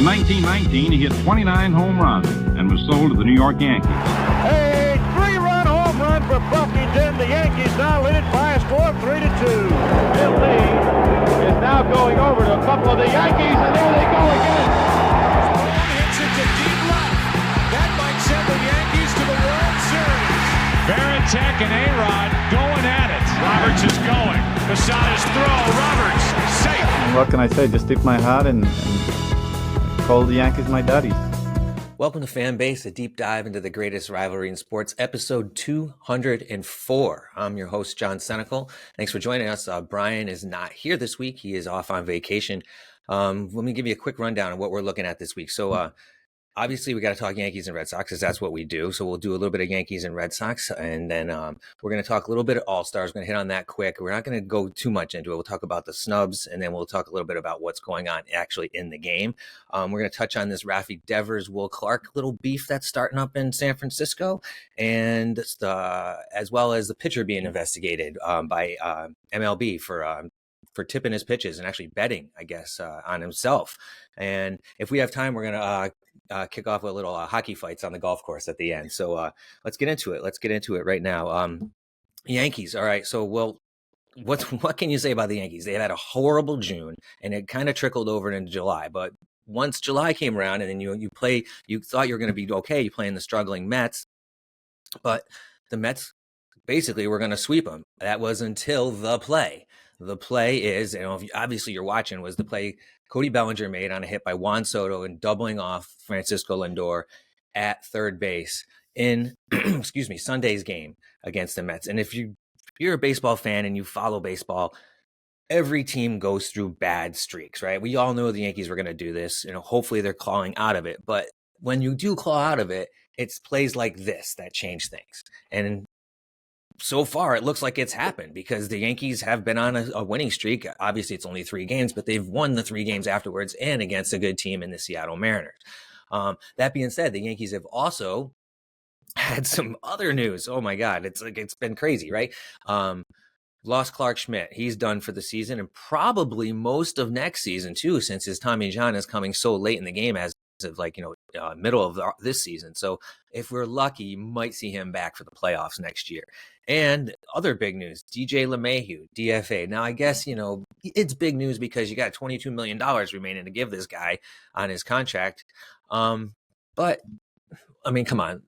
In 1919, he hit 29 home runs and was sold to the New York Yankees. A three-run home run for Buffington. The Yankees now lead it by a score of 3-2. Bill Lee is now going over to a couple of the Yankees, and there they go again. One hits it to deep left. That might send the Yankees to the World Series. Varitek and JRod going at it. Roberts is going. Posada's throw. Roberts safe. And what can I say? Just tip my hat and call the Yankees my daddies. Welcome to Fan Base, a deep dive into the greatest rivalry in sports, episode 204. I'm your host, John Senecal. Thanks for joining us. Brian is not here this week. He is off on vacation. Let me give you a quick rundown of what we're looking at this week. So, obviously, we got to talk Yankees and Red Sox because that's what we do. So we'll do a little bit of Yankees and Red Sox, and then we're going to talk a little bit of All-Stars. We're going to hit on that quick. We're not going to go too much into it. We'll talk about the snubs, and then we'll talk a little bit about what's going on actually in the game. We're going to touch on this Rafi Devers, Will Clark little beef that's starting up in San Francisco, and as well as the pitcher being investigated by MLB for tipping his pitches and actually betting, I guess, on himself. And if we have time, we're going to kick off with a little hockey fights on the golf course at the end. So let's get into it. Let's get into it right now. Yankees. All right. So, well, what can you say about the Yankees? They had a horrible June, and it kind of trickled over into July. But once July came around, and then you thought you were going to be okay. You playing the struggling Mets, but the Mets basically were going to sweep them. That was until the play. The play is, obviously you're watching, was the play Cody Bellinger made on a hit by Juan Soto and doubling off Francisco Lindor at third base in, Sunday's game against the Mets. And if you're a baseball fan and you follow baseball, every team goes through bad streaks, right? We all know the Yankees were going to do this. Hopefully they're clawing out of it. But when you do claw out of it, it's plays like this that change things. And so far, it looks like it's happened because the Yankees have been on a winning streak. Obviously, it's only 3 games, but they've won the 3 games afterwards and against a good team in the Seattle Mariners. That being said, the Yankees have also had some other news. Oh my God, it's been crazy, right? Lost Clark Schmidt. He's done for the season and probably most of next season too, since his Tommy John is coming so late in the game as of middle of this season. So if we're lucky, you might see him back for the playoffs next year. And other big news, DJ LeMahieu, DFA. Now, I guess, it's big news because you got $22 million remaining to give this guy on his contract. But I mean, come on.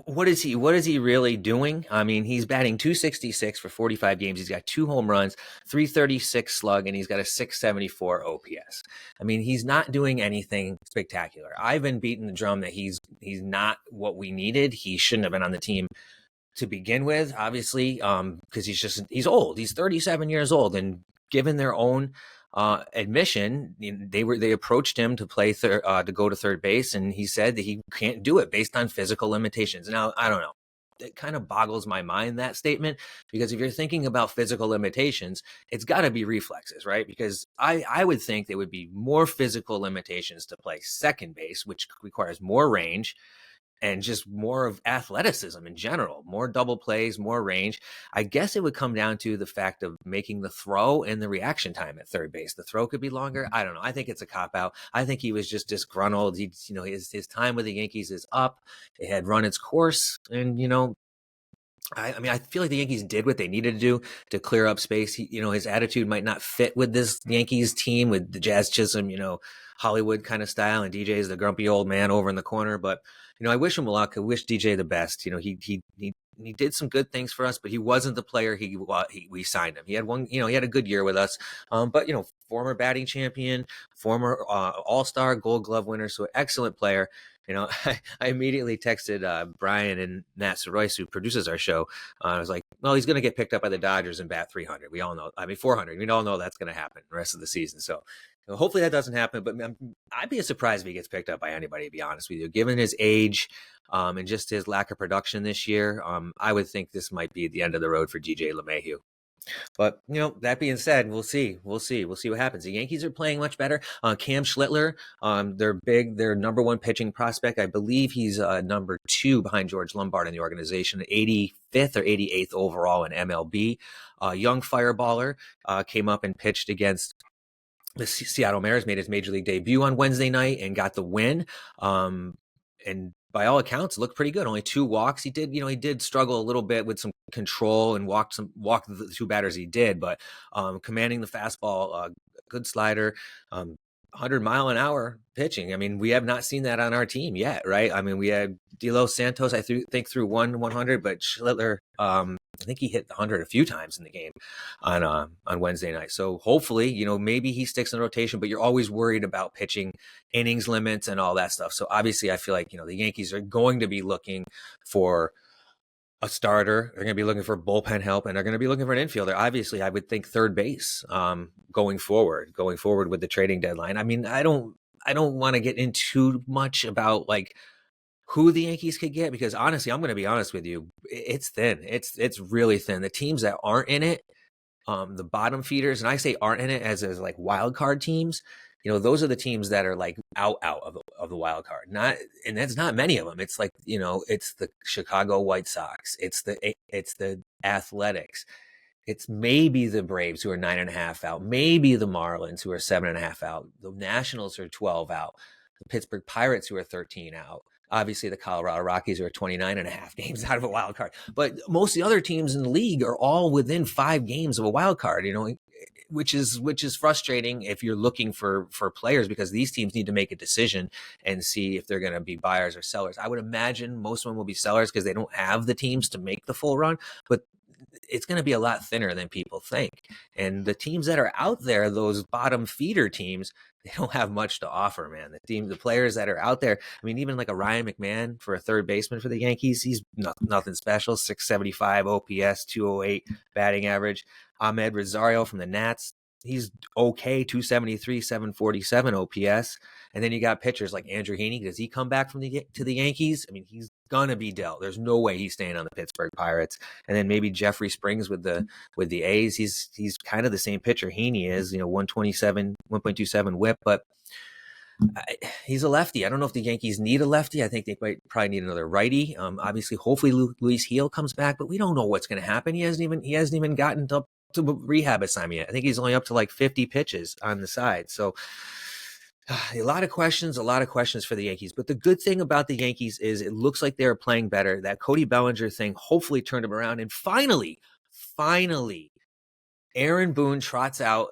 What is he really doing? I mean, he's batting .266 for 45 games. He's got 2 home runs, .336 slug, and he's got a .674 OPS. I mean, he's not doing anything spectacular. I've been beating the drum that he's not what we needed. He shouldn't have been on the team to begin with, obviously, because he's old. He's 37 years old, and given their own admission, they approached him to play to go to third base, and he said that he can't do it based on physical limitations. Now, I don't know. It kind of boggles my mind, that statement, because if you're thinking about physical limitations, it's got to be reflexes, right? Because I would think there would be more physical limitations to play second base, which requires more range and just more of athleticism in general, more double plays, more range. I guess it would come down to the fact of making the throw and the reaction time at third base. The throw could be longer. I don't know. I think it's a cop-out. I think he was just disgruntled. His time with the Yankees is up. It had run its course. And, I mean, I feel like the Yankees did what they needed to do to clear up space. His attitude might not fit with this Yankees team with the Jazz Chisholm, Hollywood kind of style, and DJ is the grumpy old man over in the corner. But I wish him luck. I wish DJ the best. He did some good things for us, but he wasn't the player we signed him. He had he had a good year with us. But former batting champion, former All-Star Gold Glove winner, so excellent player. I immediately texted Brian and Nat Soroyce, who produces our show. I was like, well, he's going to get picked up by the Dodgers and bat 300. We all know. 400. We all know that's going to happen the rest of the season. So hopefully that doesn't happen. But I'd be surprised if he gets picked up by anybody, to be honest with you. Given his age and just his lack of production this year, I would think this might be the end of the road for DJ LeMahieu. But, that being said, we'll see. We'll see what happens. The Yankees are playing much better. Cam Schlittler, their number 1 pitching prospect. I believe he's number 2 behind George Lombard in the organization, 85th or 88th overall in MLB. Young fireballer came up and pitched against the Seattle Mariners made his major league debut on Wednesday night and got the win. And by all accounts, looked pretty good. Only 2 walks. He did struggle a little bit with some control and walked the 2 batters he did, but commanding the fastball, good slider, 100-mile-an-hour pitching. I mean, we have not seen that on our team yet, right? I mean, we had De Los Santos, I think threw 100, but Schlittler, I think he hit the 100 a few times in the game on Wednesday night. So hopefully, maybe he sticks in rotation, but you're always worried about pitching innings limits and all that stuff. So obviously I feel like, the Yankees are going to be looking for a starter. They're going to be looking for bullpen help, and they're going to be looking for an infielder. Obviously, I would think third base going forward with the trading deadline. I mean, I don't want to get into too much about like who the Yankees could get, because honestly, I'm going to be honest with you, it's thin. It's really thin. The teams that aren't in it, the bottom feeders, and I say aren't in it as like wild card teams, those are the teams that are like out of the wild card. And that's not many of them. It's like, it's the Chicago White Sox. It's the Athletics. It's maybe the Braves, who are 9.5 out, maybe the Marlins, who are 7.5 out. The Nationals are 12 out. The Pittsburgh Pirates, who are 13 out. Obviously, the Colorado Rockies are 29.5 games out of a wild card. But most of the other teams in the league are all within 5 games of a wild card, which is frustrating if you're looking for players, because these teams need to make a decision and see if they're going to be buyers or sellers. I would imagine most of them will be sellers because they don't have the teams to make the full run, but it's going to be a lot thinner than people think. And the teams that are out there, those bottom feeder teams, they don't have much to offer, man. The players that are out there, I mean, even like a Ryan McMahon for a third baseman for the Yankees, he's nothing special, 675 OPS, 208 batting average. Ahmed Rosario from the Nats, he's okay, 273, 747 OPS. And then you got pitchers like Andrew Heaney. Does he come back to the Yankees? I mean, he's gonna be dealt. There's no way he's staying on the Pittsburgh Pirates. And then maybe Jeffrey Springs with the A's. He's kind of the same pitcher Heaney is, 1.27 whip, but he's a lefty. I don't know if the Yankees need a lefty. I think they might probably need another righty. Obviously, hopefully Luis Gil comes back, but we don't know what's going to happen. He hasn't even gotten to rehab assignment yet. I think he's only up to like 50 pitches on the side. So a lot of questions for the Yankees. But the good thing about the Yankees is it looks like they're playing better. That Cody Bellinger thing hopefully turned them around. And finally, Aaron Boone trots out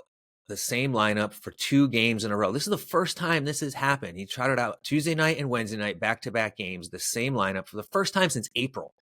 the same lineup for 2 games in a row. This is the first time this has happened. He trotted out Tuesday night and Wednesday night, back-to-back games, the same lineup for the first time since April.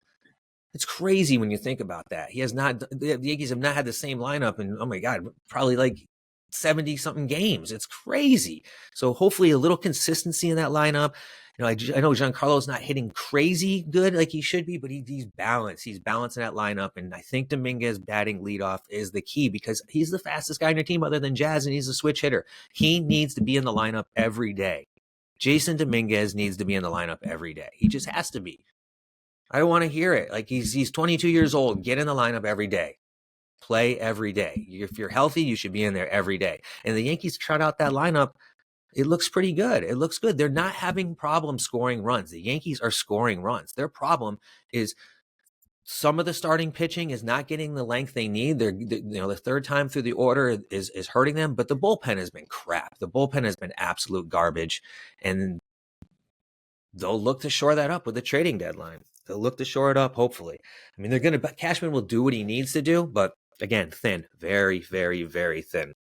It's crazy when you think about that. The Yankees have not had the same lineup in, oh my God, probably like 70-something games. It's crazy. So hopefully a little consistency in that lineup. I know Giancarlo's not hitting crazy good like he should be, but he's balanced. He's balancing that lineup. And I think Dominguez batting leadoff is the key, because he's the fastest guy on your team other than Jazz, and he's a switch hitter. He needs to be in the lineup every day. Jason Dominguez needs to be in the lineup every day. He just has to be. I don't want to hear it. Like he's 22 years old. Get in the lineup every day. Play every day. If you're healthy, you should be in there every day. And the Yankees trot out that lineup. It looks pretty good. It looks good. They're not having problems scoring runs. The Yankees are scoring runs. Their problem is some of the starting pitching is not getting the length they need. The third time through the order is hurting them, but the bullpen has been crap. The bullpen has been absolute garbage, and they'll look to shore that up with the trading deadline. They'll look to shore it up, hopefully. I mean, Cashman will do what he needs to do, but again, thin. Very, very, very thin.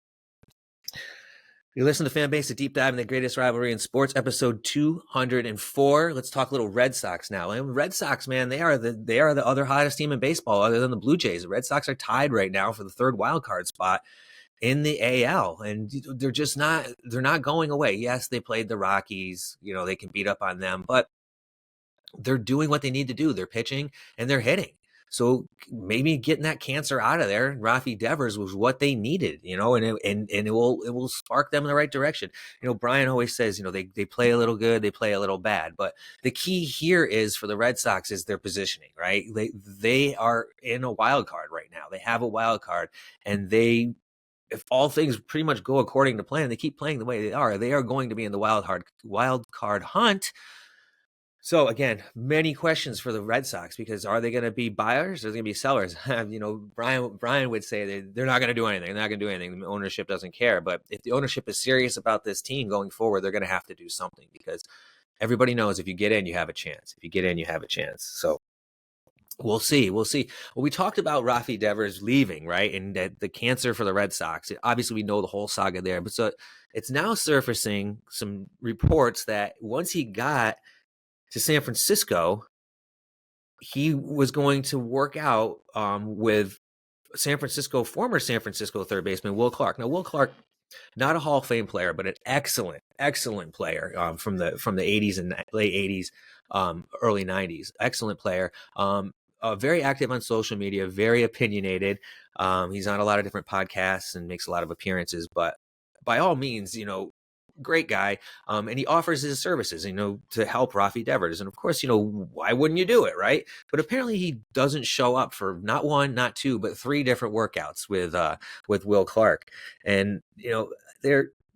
You listen to Fan Base, a deep dive in the greatest rivalry in sports, episode 204. Let's talk a little Red Sox now. And Red Sox, man, they are the other hottest team in baseball other than the Blue Jays. The Red Sox are tied right now for the 3rd wild card spot in the AL, and they're not going away. Yes, they played the Rockies. They can beat up on them, but they're doing what they need to do. They're pitching and they're hitting. So maybe getting that cancer out of there, Rafi Devers, was what they needed, and it will spark them in the right direction. Brian always says, they play a little good, they play a little bad, but the key here is for the Red Sox is their positioning, right? They are in a wild card right now. They have a wild card, and if all things pretty much go according to plan, they keep playing the way they are going to be in the wild card hunt. So again, many questions for the Red Sox, because are they going to be buyers or are they going to be sellers? Brian would say they're not going to do anything. They're not going to do anything. The ownership doesn't care. But if the ownership is serious about this team going forward, they're going to have to do something, because everybody knows if you get in, you have a chance. If you get in, you have a chance. So we'll see. Well, we talked about Rafi Devers leaving, right? And that the cancer for the Red Sox. Obviously, we know the whole saga there. But so it's now surfacing some reports that once he got to San Francisco, he was going to work out with former San Francisco third baseman Will Clark. Now, Will Clark, not a Hall of Fame player, but an excellent player from the 80s and late 80s, early 90s. Excellent player. Very active on social media, very opinionated. He's on a lot of different podcasts and makes a lot of appearances. But by all means, great guy, and he offers his services, to help Rafi Devers. And of course, why wouldn't you do it, right? But apparently he doesn't show up for not one, not two, but 3 different workouts with Will Clark. And,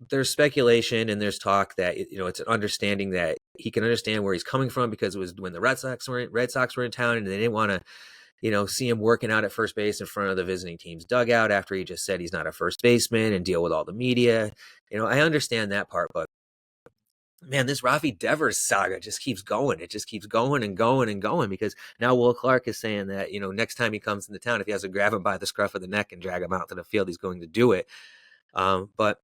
there's speculation and there's talk that, it's an understanding that he can understand where he's coming from, because it was when the Red Sox were in town and they didn't want to, see him working out at first base in front of the visiting team's dugout after he just said he's not a first baseman and deal with all the media. I understand that part, but man, this Rafi Devers saga just keeps going. It just keeps going and going and going, because now Will Clark is saying that, next time he comes into town, if he has to grab him by the scruff of the neck and drag him out to the field, he's going to do it. But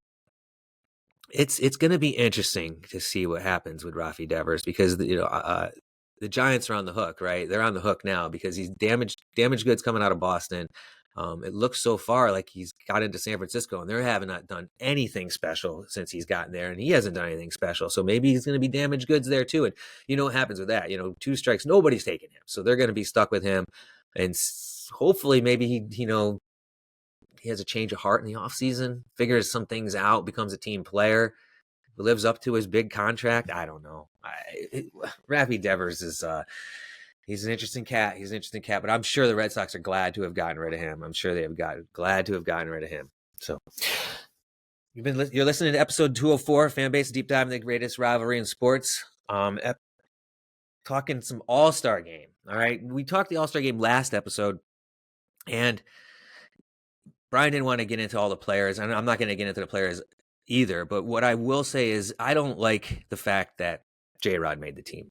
it's going to be interesting to see what happens with Rafi Devers, because the Giants are on the hook, right? They're on the hook now because he's damaged goods coming out of Boston. It looks so far like he's got into San Francisco and they haven't not done anything special since he's gotten there, and he hasn't done anything special. So maybe he's going to be damaged goods there too. And you know what happens with that? 2 strikes, nobody's taking him. So they're going to be stuck with him. And hopefully maybe he has a change of heart in the offseason, figures some things out, becomes a team player, lives up to his big contract. I don't know. Rafi Devers is he's an interesting cat. But I'm sure the Red Sox are glad to have gotten rid of him. Glad to have gotten rid of him. So you're listening to episode 204, Fan Base Deep Dive in the greatest rivalry in sports. Talking some All-Star game. All right. We talked the All-Star game last episode, and Brian didn't want to get into all the players, and I'm not going to get into the players either. But what I will say is I don't like the fact that JRod made the team.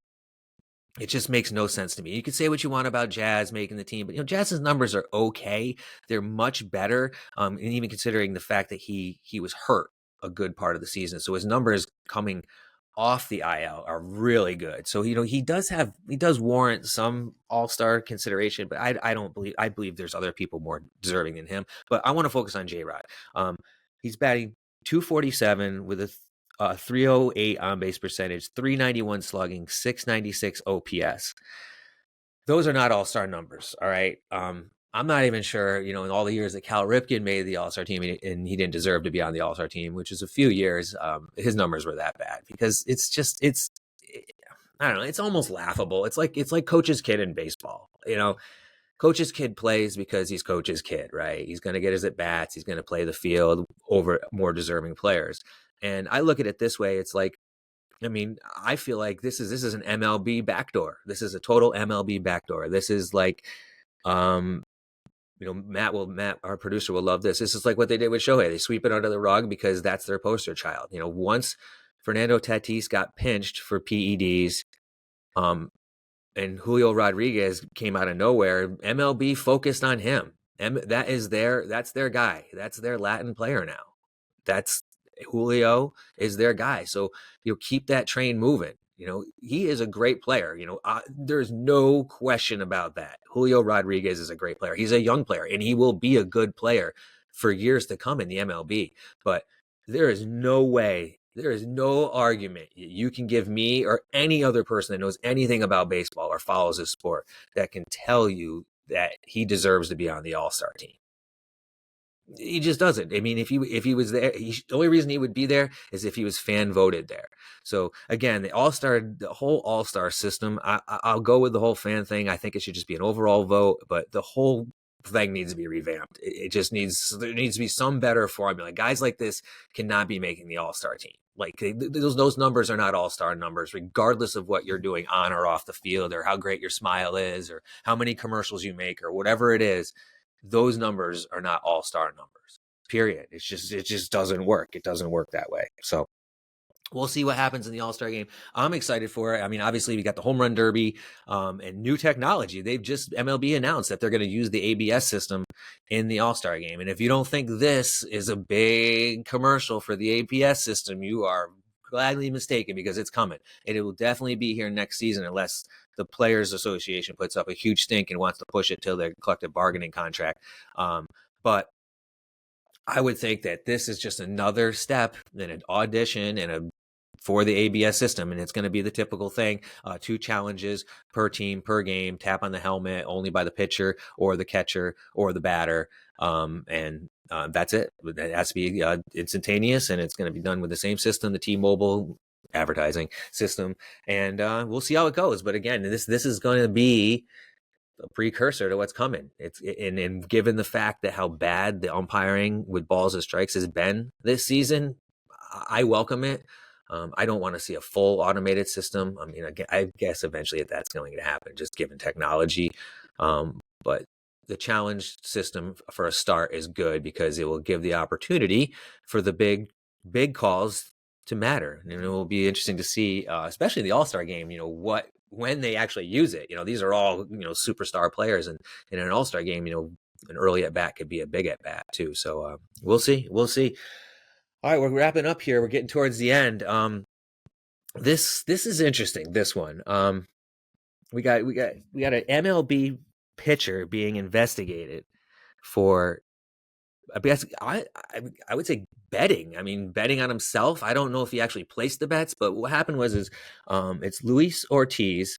It just makes no sense to me. You could say what you want about Jazz making the team, but Jazz's numbers are okay. They're much better, and even considering the fact that he was hurt a good part of the season, so his numbers coming off the IL are really good. So he does warrant some All-Star consideration, but I believe there's other people more deserving than him. But I want to focus on JRod. He's batting .247 with a 308 on base percentage, 391 slugging, 696 OPS. Those are not All-Star numbers. All right. I'm not even sure, in all the years that Cal Ripken made the All-Star team and he didn't deserve to be on the All-Star team, which is a few years, his numbers were that bad, because I don't know. It's almost laughable. It's like coach's kid in baseball. Coach's kid plays because he's coach's kid, right? He's going to get his at-bats. He's going to play the field over more deserving players. And I look at it this way. It's like, I feel like this is an MLB backdoor. This is a total MLB backdoor. This is like, Matt, our producer, will love this. This is like what they did with Shohei. They sweep it under the rug because that's their poster child. Once Fernando Tatis got pinched for PEDs, and Julio Rodriguez came out of nowhere, MLB focused on him. That's their guy. That's their Latin player now. Julio is their guy. So keep that train moving. He is a great player. There's no question about that. Julio Rodriguez is a great player. He's a young player, and he will be a good player for years to come in the MLB. But there is no way, there is no argument you can give me or any other person that knows anything about baseball or follows this sport that can tell you that he deserves to be on the All-Star team. He just doesn't. If he was there, the only reason he would be there is if he was fan voted there. So again, the whole All-Star system, I'll go with the whole fan thing. I think it should just be an overall vote, but the whole thing needs to be revamped. There needs to be some better formula. Guys like this cannot be making the All-Star team. Like those numbers are not All-Star numbers, regardless of what you're doing on or off the field, or how great your smile is, or how many commercials you make, or whatever it is. Those numbers are not All-Star numbers. Period. It just doesn't work. It doesn't work that way. So we'll see what happens in the All-Star game. I'm excited for it. I mean, obviously we got the home run derby and new technology. MLB announced that they're going to use the ABS system in the All-Star game. And if you don't think this is a big commercial for the ABS system, you are gladly mistaken, because it's coming. And it will definitely be here next season, unless the Players Association puts up a huge stink and wants to push it till their collective bargaining contract. But I would think that this is just another step in an audition for the ABS system, and it's going to be the typical thing: 2 challenges per team per game, tap on the helmet only by the pitcher or the catcher or the batter, and that's it. It has to be instantaneous, and it's going to be done with the same system, the T-Mobile advertising system, and we'll see how it goes. But again, this is going to be a precursor to what's coming. And given the fact that how bad the umpiring with balls and strikes has been this season, I welcome it. I don't want to see a full automated system. I mean, I guess eventually that's going to happen, just given technology. But the challenge system for a start is good, because it will give the opportunity for the big calls to matter. And it will be interesting to see, especially the All-Star game, when they actually use it. These are all, superstar players, and in an All-Star game, an early at bat could be a big at bat too. So we'll see. All right, we're wrapping up here. We're getting towards the end. This is interesting. This one, we got an MLB pitcher being investigated for, I guess I would say, betting. I mean, betting on himself. I don't know if he actually placed the bets, but what happened was it's Luis Ortiz,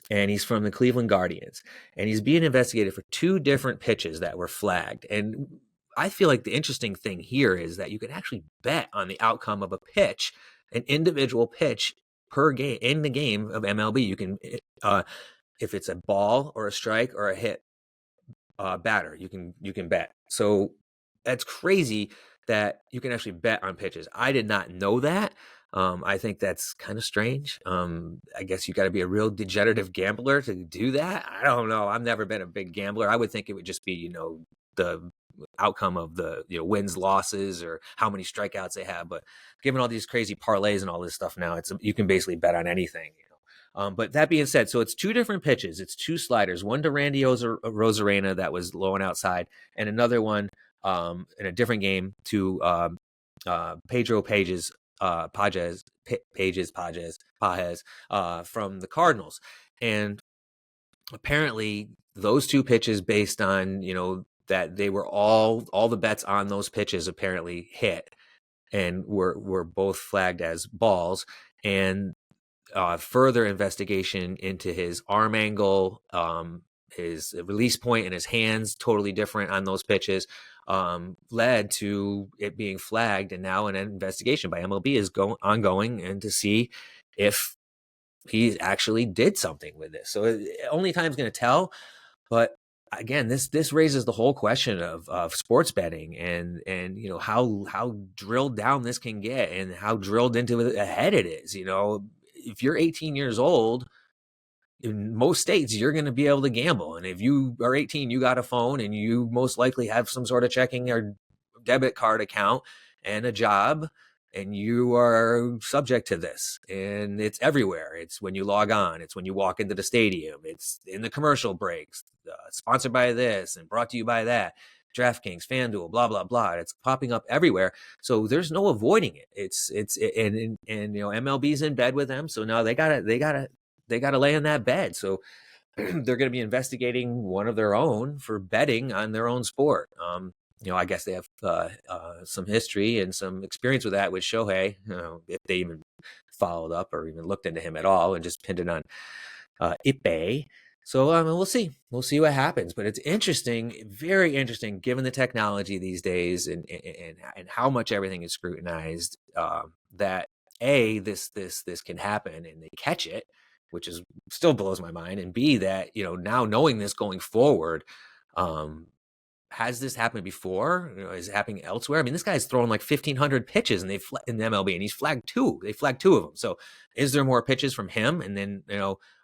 and he's from the Cleveland Guardians, and he's being investigated for 2 different pitches that were flagged. And I feel like the interesting thing here is that you can actually bet on the outcome of a pitch, an individual pitch per game in the game of MLB. You can, if it's a ball or a strike or a hit batter, you can bet. So that's crazy that you can actually bet on pitches. I did not know that. I think that's kind of strange. I guess you got to be a real degenerative gambler to do that. I don't know. I've never been a big gambler. I would think it would just be, the outcome of the wins, losses, or how many strikeouts they have. But given all these crazy parlays and all this stuff now, you can basically bet on anything. But that being said, so it's 2 different pitches. It's 2 sliders. One to Randy Rosarena that was low and outside, and another one in a different game to Pedro Pages from the Cardinals. And apparently those 2 pitches, based on that they were all the bets on those pitches apparently hit, and were both flagged as balls. And further investigation into his arm angle, his release point, and his hands, totally different on those pitches, led to it being flagged. And now an investigation by MLB is ongoing, and to see if he actually did something with this. So only time's going to tell. But again, this raises the whole question of sports betting, and how drilled down this can get, and how drilled into the head it is. If you're 18 years old, in most states, you're going to be able to gamble. And if you are 18, you got a phone, and you most likely have some sort of checking or debit card account and a job, and you are subject to this. And it's everywhere. It's when you log on. It's when you walk into the stadium. It's in the commercial breaks. Sponsored by this and brought to you by that. DraftKings, FanDuel, blah, blah, blah. It's popping up everywhere. So there's no avoiding it. And MLB's in bed with them. So now they gotta lay in that bed. So they're going to be investigating one of their own for betting on their own sport. I guess they have some history and some experience with that with Shohei, if they even followed up or even looked into him at all, and just pinned it on Ippei. So we'll see. We'll see what happens. But it's interesting, very interesting, given the technology these days and how much everything is scrutinized, that this can happen and they catch it, which is still blows my mind. And B, that now knowing this going forward, has this happened before? Is it happening elsewhere? I mean, this guy's throwing like 1,500 pitches in the MLB, and he's flagged 2. They flagged 2 of them. So is there more pitches from him? And then,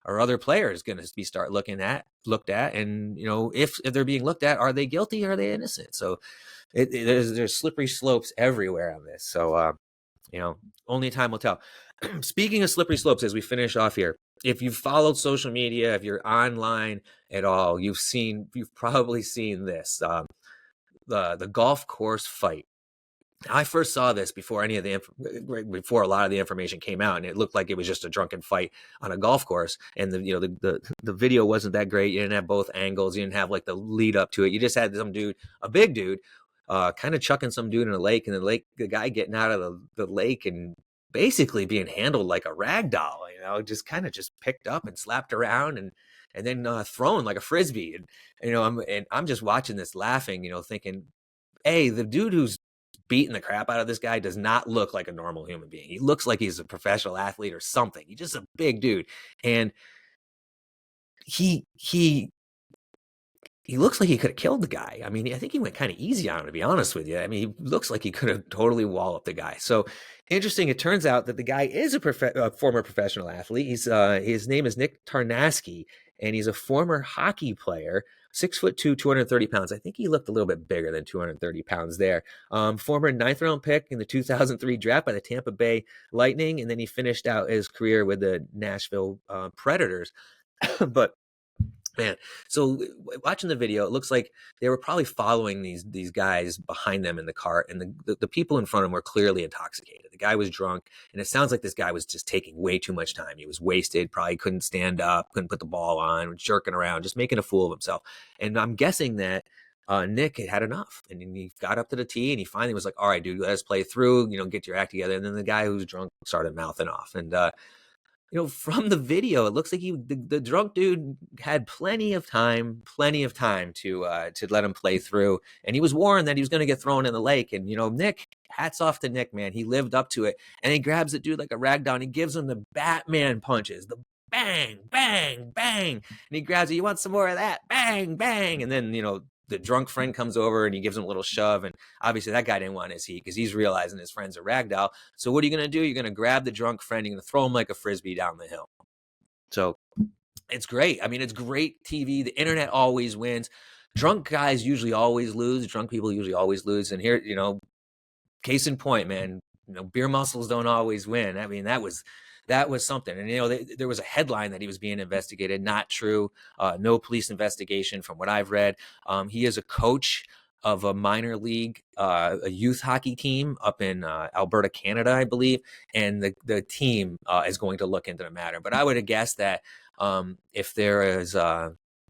are other players going to be looked at? And, if they're being looked at, are they guilty or are they innocent? So there's slippery slopes everywhere on this. So, only time will tell. Speaking of slippery slopes, as we finish off here, if you've followed social media, if you're online at all, you've probably seen this, the golf course fight. I first saw this before before a lot of the information came out, and it looked like it was just a drunken fight on a golf course. And the video wasn't that great. You didn't have both angles. You didn't have like the lead up to it. You just had some dude, a big dude, kind of chucking some dude in a lake, and the guy getting out of the lake and basically being handled like a rag doll, just kind of just picked up and slapped around and then thrown like a frisbee. And I'm just watching this laughing, thinking, hey, the dude who's beating the crap out of this guy does not look like a normal human being. He looks like he's a professional athlete or something. He's just a big dude. And he looks like he could have killed the guy. I mean, I think he went kind of easy on him, to be honest with you. I mean, he looks like he could have totally walloped the guy. So interesting. It turns out that the guy is a former professional athlete. His name is Nick Tarnasky, and he's a former hockey player, 6'2", 230 pounds. I think he looked a little bit bigger than 230 pounds there. Former 9th round pick in the 2003 draft by the Tampa Bay Lightning. And then he finished out his career with the Nashville Predators. But man, so watching the video, it looks like they were probably following these guys behind them in the cart, and the people in front of them were clearly intoxicated. The guy was drunk, and it sounds like this guy was just taking way too much time. He was wasted, probably couldn't stand up, couldn't put the ball on, jerking around, just making a fool of himself. And I'm guessing that Nick had enough, and he got up to the tee, and he finally was like, all right, dude, let us play through, get your act together. And then the guy who's drunk started mouthing off. And from the video, it looks like the drunk dude had plenty of time to let him play through. And he was warned that he was going to get thrown in the lake. And, Nick, hats off to Nick, man. He lived up to it. And he grabs the dude like a rag doll, and he gives him the Batman punches, the bang, bang, bang. And he grabs it. You want some more of that? Bang, bang. And then, the drunk friend comes over and he gives him a little shove. And obviously that guy didn't want his heat because he's realizing his friend's a ragdoll. So what are you going to do? You're going to grab the drunk friend. You're going to throw him like a frisbee down the hill. So it's great. I mean, it's great TV. The internet always wins. Drunk guys usually always lose. Drunk people usually always lose. And here, case in point, man, beer muscles don't always win. I mean, that was something. And, there was a headline that he was being investigated. Not true. No police investigation from what I've read. He is a coach of a minor league, a youth hockey team up in Alberta, Canada, I believe. And the team is going to look into the matter. But I would have guessed that if there is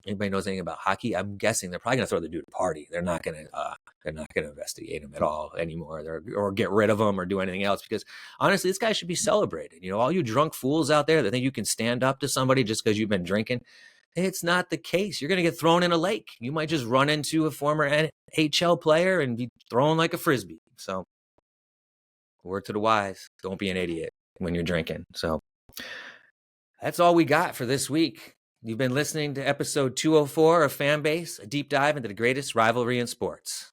anybody knows anything about hockey, I'm guessing they're probably going to throw the dude a party. They're not going to investigate him at all anymore, or get rid of him or do anything else. Because honestly, this guy should be celebrated. All you drunk fools out there that think you can stand up to somebody just because you've been drinking, it's not the case. You're going to get thrown in a lake. You might just run into a former NHL player and be thrown like a frisbee. So, word to the wise: don't be an idiot when you're drinking. So, that's all we got for this week. You've been listening to episode 204 of Fanbase, a deep dive into the greatest rivalry in sports.